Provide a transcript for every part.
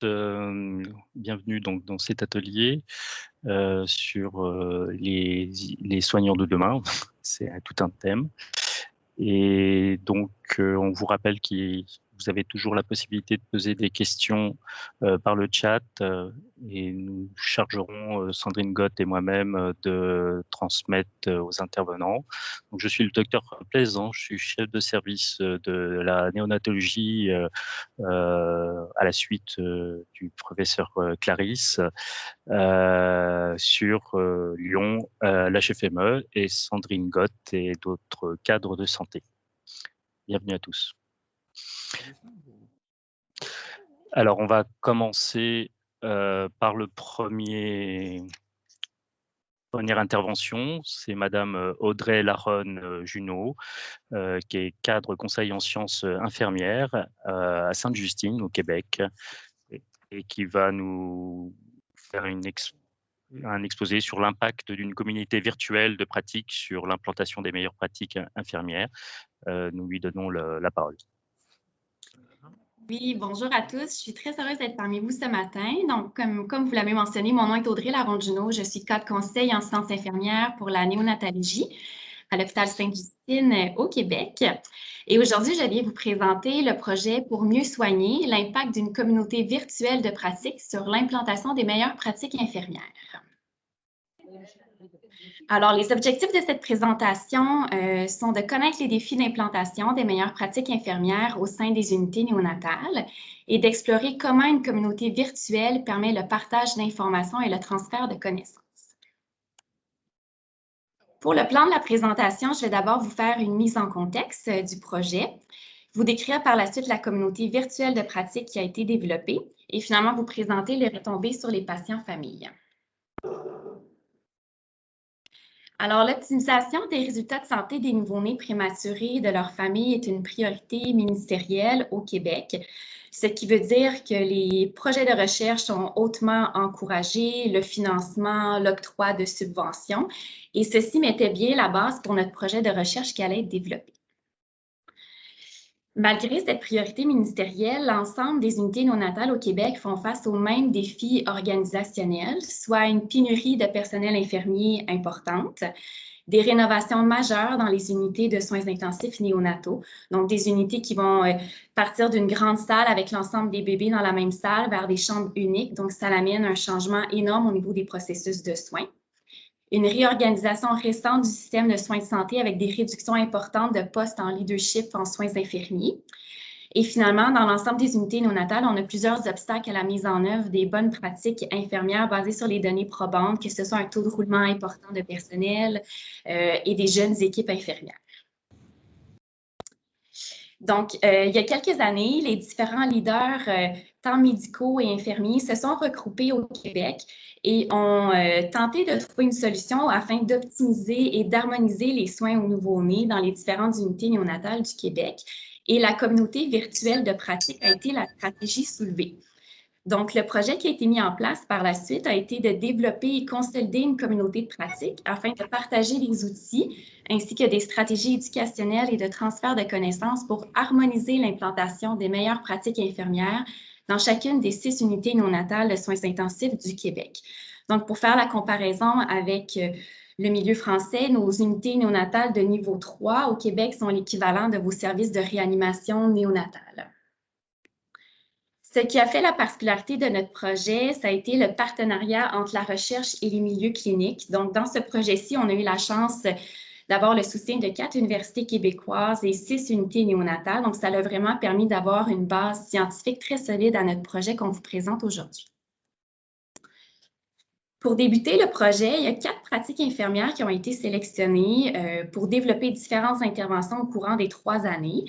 Bienvenue donc dans cet atelier sur les soignants de demain. C'est tout un thème. Et donc, on vous rappelle que vous avez toujours la possibilité de poser des questions par le chat et nous chargerons, Sandrine Gott et moi-même, de transmettre aux intervenants. Donc, je suis le docteur Plaisant, je suis chef de service de la néonatologie à la suite du professeur Clarisse sur Lyon, l'HFME et Sandrine Gott et d'autres cadres de santé. Bienvenue à tous. Alors, on va commencer par le première intervention. C'est Madame Audrey Laronne-Junot, qui est cadre conseil en sciences infirmières à Sainte-Justine, au Québec, et qui va nous faire un exposé sur l'impact d'une communauté virtuelle de pratique sur l'implantation des meilleures pratiques infirmières. Nous lui donnons la parole. Oui, bonjour à tous. Je suis très heureuse d'être parmi vous ce matin. Donc, comme vous l'avez mentionné, mon nom est Audrey Laronde-Junot. Je suis cadre conseil en sciences infirmières pour la néonatologie à l'hôpital Sainte-Justine au Québec. Et aujourd'hui, je viens vous présenter le projet pour mieux soigner l'impact d'une communauté virtuelle de pratique sur l'implantation des meilleures pratiques infirmières. Alors, les objectifs de cette présentation sont de connaître les défis d'implantation des meilleures pratiques infirmières au sein des unités néonatales et d'explorer comment une communauté virtuelle permet le partage d'informations et le transfert de connaissances. Pour le plan de la présentation, je vais d'abord vous faire une mise en contexte du projet, vous décrire par la suite la communauté virtuelle de pratique qui a été développée et finalement vous présenter les retombées sur les patients familles. Alors, l'optimisation des résultats de santé des nouveau-nés prématurés et de leur famille est une priorité ministérielle au Québec, ce qui veut dire que les projets de recherche sont hautement encouragés, le financement, l'octroi de subventions, et ceci mettait bien la base pour notre projet de recherche qui allait être développé. Malgré cette priorité ministérielle, l'ensemble des unités néonatales au Québec font face aux mêmes défis organisationnels, soit une pénurie de personnel infirmier importante, des rénovations majeures dans les unités de soins intensifs néonataux, donc des unités qui vont partir d'une grande salle avec l'ensemble des bébés dans la même salle vers des chambres uniques, donc ça amène un changement énorme au niveau des processus de soins. Une réorganisation récente du système de soins de santé avec des réductions importantes de postes en leadership en soins infirmiers. Et finalement, dans l'ensemble des unités néonatales, on a plusieurs obstacles à la mise en œuvre des bonnes pratiques infirmières basées sur les données probantes, que ce soit un taux de roulement important de personnel et des jeunes équipes infirmières. Donc, il y a quelques années, les différents leaders tant médicaux et infirmiers se sont regroupés au Québec et ont tenté de trouver une solution afin d'optimiser et d'harmoniser les soins aux nouveau-nés dans les différentes unités néonatales du Québec. Et la communauté virtuelle de pratique a été la stratégie soulevée. Donc, le projet qui a été mis en place par la suite a été de développer et consolider une communauté de pratique afin de partager les outils ainsi que des stratégies éducationnelles et de transfert de connaissances pour harmoniser l'implantation des meilleures pratiques infirmières dans chacune des 6 unités néonatales de soins intensifs du Québec. Donc, pour faire la comparaison avec le milieu français, nos unités néonatales de niveau 3 au Québec sont l'équivalent de vos services de réanimation néonatale. Ce qui a fait la particularité de notre projet, ça a été le partenariat entre la recherche et les milieux cliniques. Donc, dans ce projet-ci, on a eu la chance d'avoir le soutien de 4 universités québécoises et 6 unités néonatales. Donc, ça a vraiment permis d'avoir une base scientifique très solide à notre projet qu'on vous présente aujourd'hui. Pour débuter le projet, il y a 4 pratiques infirmières qui ont été sélectionnées pour développer différentes interventions au courant des 3 années.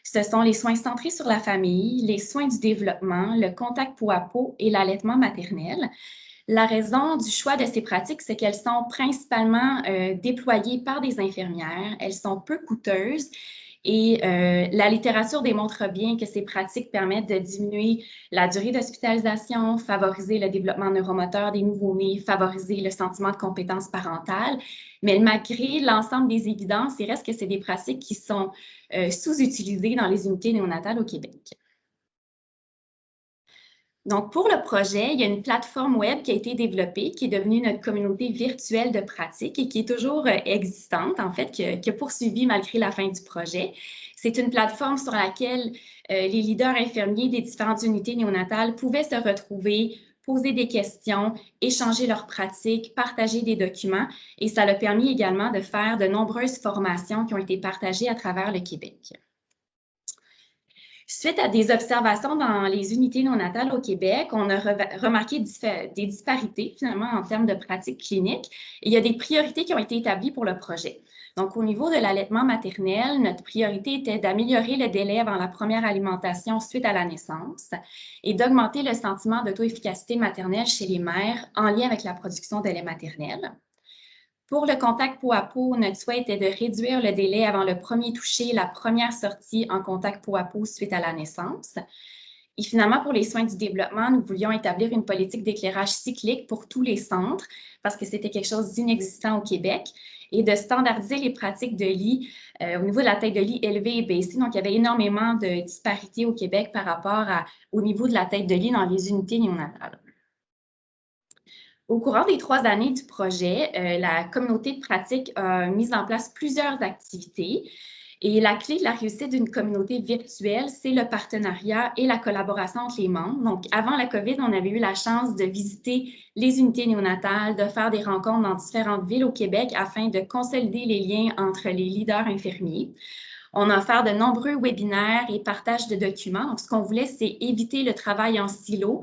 Ce sont les soins centrés sur la famille, les soins du développement, le contact peau à peau et l'allaitement maternel. La raison du choix de ces pratiques, c'est qu'elles sont principalement déployées par des infirmières. Elles sont peu coûteuses et la littérature démontre bien que ces pratiques permettent de diminuer la durée d'hospitalisation, favoriser le développement neuromoteur des nouveau-nés, favoriser le sentiment de compétence parentale. Mais malgré l'ensemble des évidences, il reste que c'est des pratiques qui sont sous-utilisées dans les unités néonatales au Québec. Donc, pour le projet, il y a une plateforme web qui a été développée, qui est devenue notre communauté virtuelle de pratique et qui est toujours existante, en fait, qui a poursuivi malgré la fin du projet. C'est une plateforme sur laquelle les leaders infirmiers des différentes unités néonatales pouvaient se retrouver, poser des questions, échanger leurs pratiques, partager des documents, et ça a permis également de faire de nombreuses formations qui ont été partagées à travers le Québec. Suite à des observations dans les unités néonatales au Québec, on a remarqué des disparités finalement en termes de pratiques cliniques. Et il y a des priorités qui ont été établies pour le projet. Donc, au niveau de l'allaitement maternel, notre priorité était d'améliorer le délai avant la première alimentation suite à la naissance et d'augmenter le sentiment d'auto-efficacité maternelle chez les mères en lien avec la production de lait maternel. Pour le contact peau à peau, notre souhait était de réduire le délai avant le premier toucher, la première sortie en contact peau à peau suite à la naissance. Et finalement, pour les soins du développement, nous voulions établir une politique d'éclairage cyclique pour tous les centres parce que c'était quelque chose d'inexistant au Québec et de standardiser les pratiques de lit au niveau de la taille de lit élevée et baissée. Donc, il y avait énormément de disparités au Québec par rapport au niveau de la taille de lit dans les unités néonatales. Au courant des 3 années du projet, la communauté de pratique a mis en place plusieurs activités. Et la clé de la réussite d'une communauté virtuelle, c'est le partenariat et la collaboration entre les membres. Donc, avant la COVID, on avait eu la chance de visiter les unités néonatales, de faire des rencontres dans différentes villes au Québec afin de consolider les liens entre les leaders infirmiers. On a offert de nombreux webinaires et partage de documents. Donc, ce qu'on voulait, c'est éviter le travail en silo.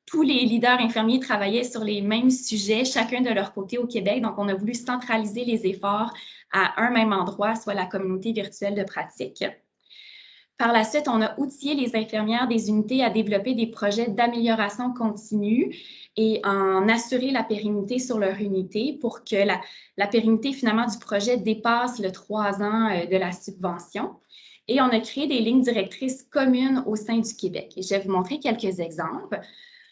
Tous les leaders infirmiers travaillaient sur les mêmes sujets, chacun de leur côté au Québec. Donc, on a voulu centraliser les efforts à un même endroit, soit la communauté virtuelle de pratique. Par la suite, on a outillé les infirmières des unités à développer des projets d'amélioration continue et en assurer la pérennité sur leur unité pour que la pérennité finalement du projet dépasse le 3 ans de la subvention. Et on a créé des lignes directrices communes au sein du Québec. Et je vais vous montrer quelques exemples.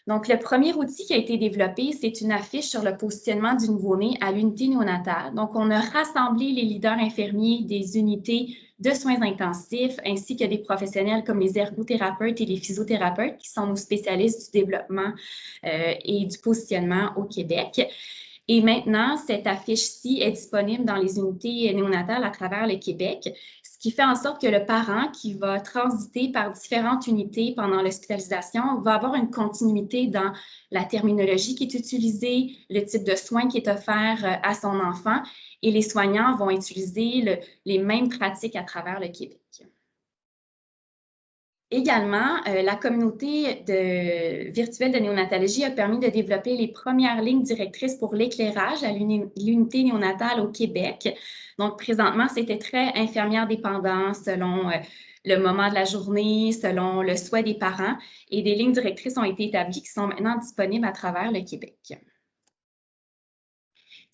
Donc, le premier outil qui a été développé, c'est une affiche sur le positionnement du nouveau-né à l'unité néonatale. Donc, on a rassemblé les leaders infirmiers des unités de soins intensifs ainsi que des professionnels comme les ergothérapeutes et les physiothérapeutes qui sont nos spécialistes du développement et du positionnement au Québec. Et maintenant, cette affiche-ci est disponible dans les unités néonatales à travers le Québec, ce qui fait en sorte que le parent qui va transiter par différentes unités pendant l'hospitalisation va avoir une continuité dans la terminologie qui est utilisée, le type de soins qui est offert à son enfant, et les soignants vont utiliser les mêmes pratiques à travers le Québec. Également, la communauté virtuelle de néonatologie a permis de développer les premières lignes directrices pour l'éclairage à l'unité néonatale au Québec. Donc, présentement, c'était très infirmière dépendant selon le moment de la journée, selon le souhait des parents. Et des lignes directrices ont été établies qui sont maintenant disponibles à travers le Québec.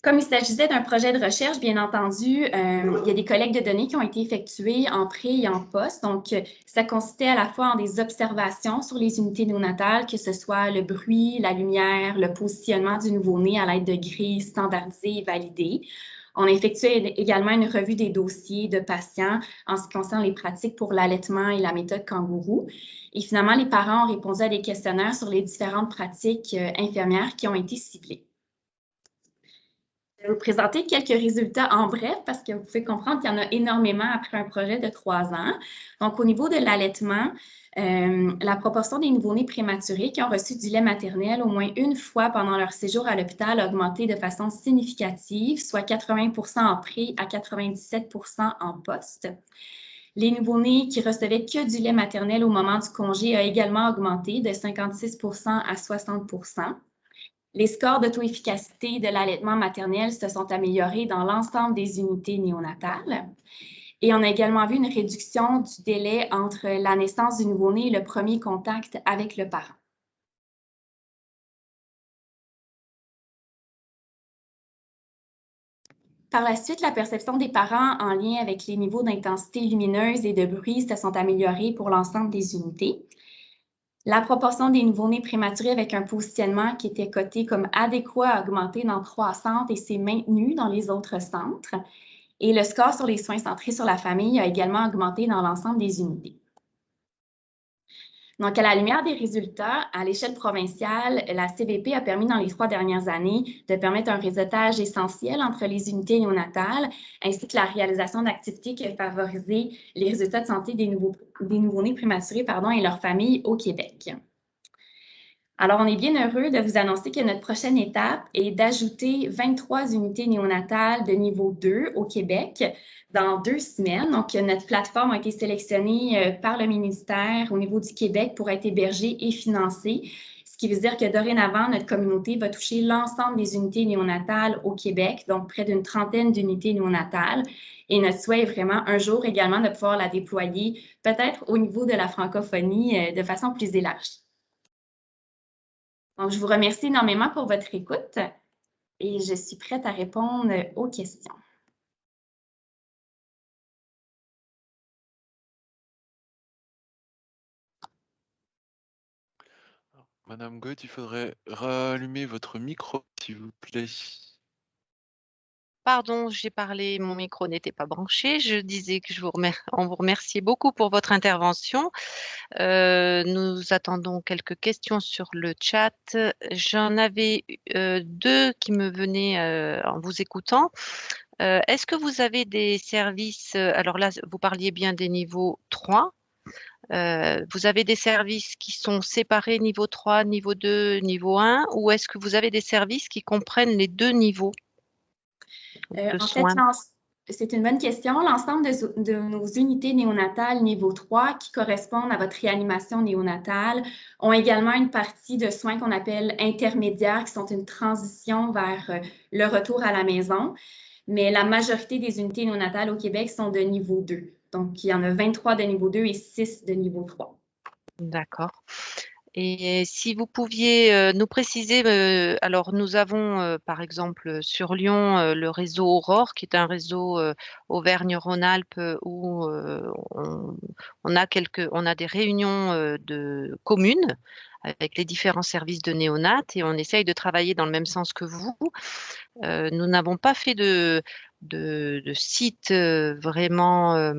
Comme il s'agissait d'un projet de recherche, bien entendu, il y a des collectes de données qui ont été effectuées en pré et en post. Donc, ça consistait à la fois en des observations sur les unités néonatales, que ce soit le bruit, la lumière, le positionnement du nouveau-né à l'aide de grilles standardisées et validées. On a effectué également une revue des dossiers de patients en ce qui concerne les pratiques pour l'allaitement et la méthode kangourou. Et finalement, les parents ont répondu à des questionnaires sur les différentes pratiques infirmières qui ont été ciblées. Je vais vous présenter quelques résultats en bref parce que vous pouvez comprendre qu'il y en a énormément après un projet de 3 ans. Donc, au niveau de l'allaitement, la proportion des nouveau-nés prématurés qui ont reçu du lait maternel au moins une fois pendant leur séjour à l'hôpital a augmenté de façon significative, soit 80 en pré à 97 en post. Les nouveau-nés qui recevaient que du lait maternel au moment du congé a également augmenté de 56 à 60 Les scores d'auto-efficacité de l'allaitement maternel se sont améliorés dans l'ensemble des unités néonatales. Et on a également vu une réduction du délai entre la naissance du nouveau-né et le premier contact avec le parent. Par la suite, la perception des parents en lien avec les niveaux d'intensité lumineuse et de bruit se sont améliorés pour l'ensemble des unités. La proportion des nouveau-nés prématurés avec un positionnement qui était coté comme adéquat a augmenté dans 3 centres et s'est maintenu dans les autres centres. Et le score sur les soins centrés sur la famille a également augmenté dans l'ensemble des unités. Donc, à la lumière des résultats, à l'échelle provinciale, la CVP a permis dans les 3 dernières années de permettre un réseautage essentiel entre les unités néonatales, ainsi que la réalisation d'activités qui ont favorisé les résultats de santé des nouveau-nés prématurés et leurs familles au Québec. Alors, on est bien heureux de vous annoncer que notre prochaine étape est d'ajouter 23 unités néonatales de niveau 2 au Québec dans 2 semaines. Donc, notre plateforme a été sélectionnée par le ministère au niveau du Québec pour être hébergée et financée, ce qui veut dire que dorénavant, notre communauté va toucher l'ensemble des unités néonatales au Québec, donc près d'une trentaine d'unités néonatales. Et notre souhait est vraiment un jour également de pouvoir la déployer peut-être au niveau de la francophonie de façon plus élargie. Donc, je vous remercie énormément pour votre écoute et je suis prête à répondre aux questions. Madame Gaude, il faudrait rallumer votre micro, s'il vous plaît. Pardon, j'ai parlé, mon micro n'était pas branché. Je disais que on vous remerciait beaucoup pour votre intervention. Nous attendons quelques questions sur le chat. J'en avais 2 qui me venaient en vous écoutant. Est-ce que vous avez des services, alors là, vous parliez bien des niveaux 3. Vous avez des services qui sont séparés niveau 3, niveau 2, niveau 1, ou est-ce que vous avez des services qui comprennent les 2 niveaux de soins? C'est une bonne question. L'ensemble de nos unités néonatales niveau 3 qui correspondent à votre réanimation néonatale ont également une partie de soins qu'on appelle intermédiaires, qui sont une transition vers le retour à la maison. Mais la majorité des unités néonatales au Québec sont de niveau 2. Donc, il y en a 23 de niveau 2 et 6 de niveau 3. D'accord. Et si vous pouviez nous préciser, alors nous avons par exemple sur Lyon le réseau Aurore, qui est un réseau Auvergne-Rhône-Alpes où on a des réunions de communes avec les différents services de néonat et on essaye de travailler dans le même sens que vous. Nous n'avons pas fait de site vraiment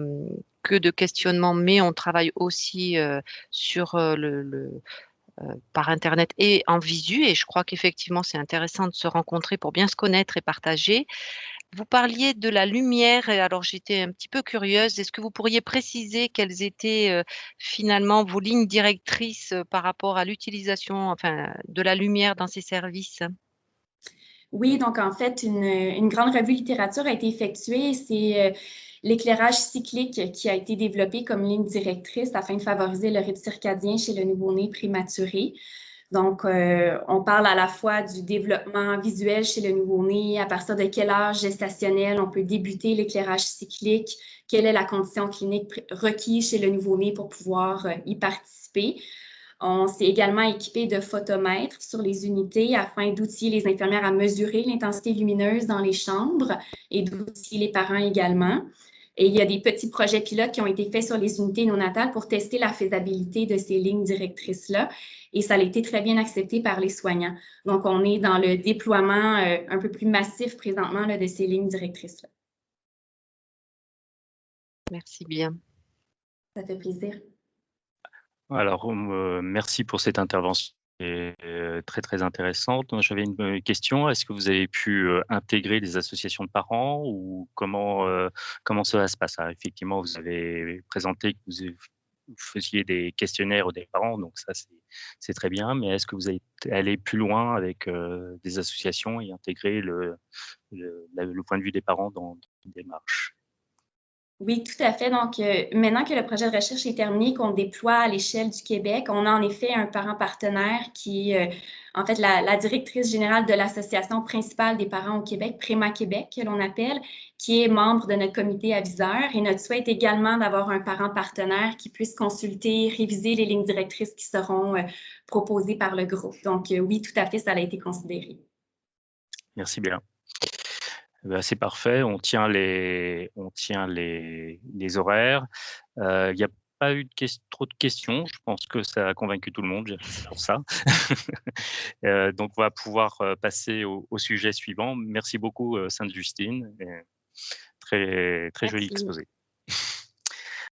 que de questionnement, mais on travaille aussi sur par Internet et en visu. Et je crois qu'effectivement, c'est intéressant de se rencontrer pour bien se connaître et partager. Vous parliez de la lumière, et alors j'étais un petit peu curieuse. Est-ce que vous pourriez préciser quelles étaient finalement vos lignes directrices par rapport à l'utilisation de la lumière dans ces services? Oui, donc en fait, une grande revue littérature a été effectuée. C'est l'éclairage cyclique qui a été développé comme ligne directrice afin de favoriser le rythme circadien chez le nouveau-né prématuré. Donc, on parle à la fois du développement visuel chez le nouveau-né, à partir de quel âge gestationnel on peut débuter l'éclairage cyclique, quelle est la condition clinique requise chez le nouveau-né pour pouvoir y participer. On s'est également équipé de photomètres sur les unités afin d'outiller les infirmières à mesurer l'intensité lumineuse dans les chambres et d'outiller les parents également. Et il y a des petits projets pilotes qui ont été faits sur les unités néonatales pour tester la faisabilité de ces lignes directrices-là. Et ça a été très bien accepté par les soignants. Donc, on est dans le déploiement un peu plus massif présentement de ces lignes directrices-là. Merci bien. Ça fait plaisir. Alors, merci pour cette intervention très, très intéressante. J'avais une question. Est-ce que vous avez pu intégrer des associations de parents ou comment cela se passe? Alors, effectivement, vous avez présenté que vous faisiez des questionnaires des parents, donc ça, c'est très bien. Mais est-ce que vous allez aller plus loin avec des associations et intégrer le point de vue des parents dans une démarche? Oui, tout à fait. Donc, maintenant que le projet de recherche est terminé, qu'on déploie à l'échelle du Québec, on a en effet un parent partenaire qui est en fait la directrice générale de l'association principale des parents au Québec, Préma Québec, que l'on appelle, qui est membre de notre comité aviseur. Et notre souhait est également d'avoir un parent partenaire qui puisse consulter, réviser les lignes directrices qui seront proposées par le groupe. Donc, oui, tout à fait, ça a été considéré. Merci bien. C'est parfait, on tient les horaires. Il n'y a pas eu trop de questions. Je pense que ça a convaincu tout le monde, c'est pour ça. Donc, on va pouvoir passer au sujet suivant. Merci beaucoup, Sainte-Justine. Très, très joli exposé.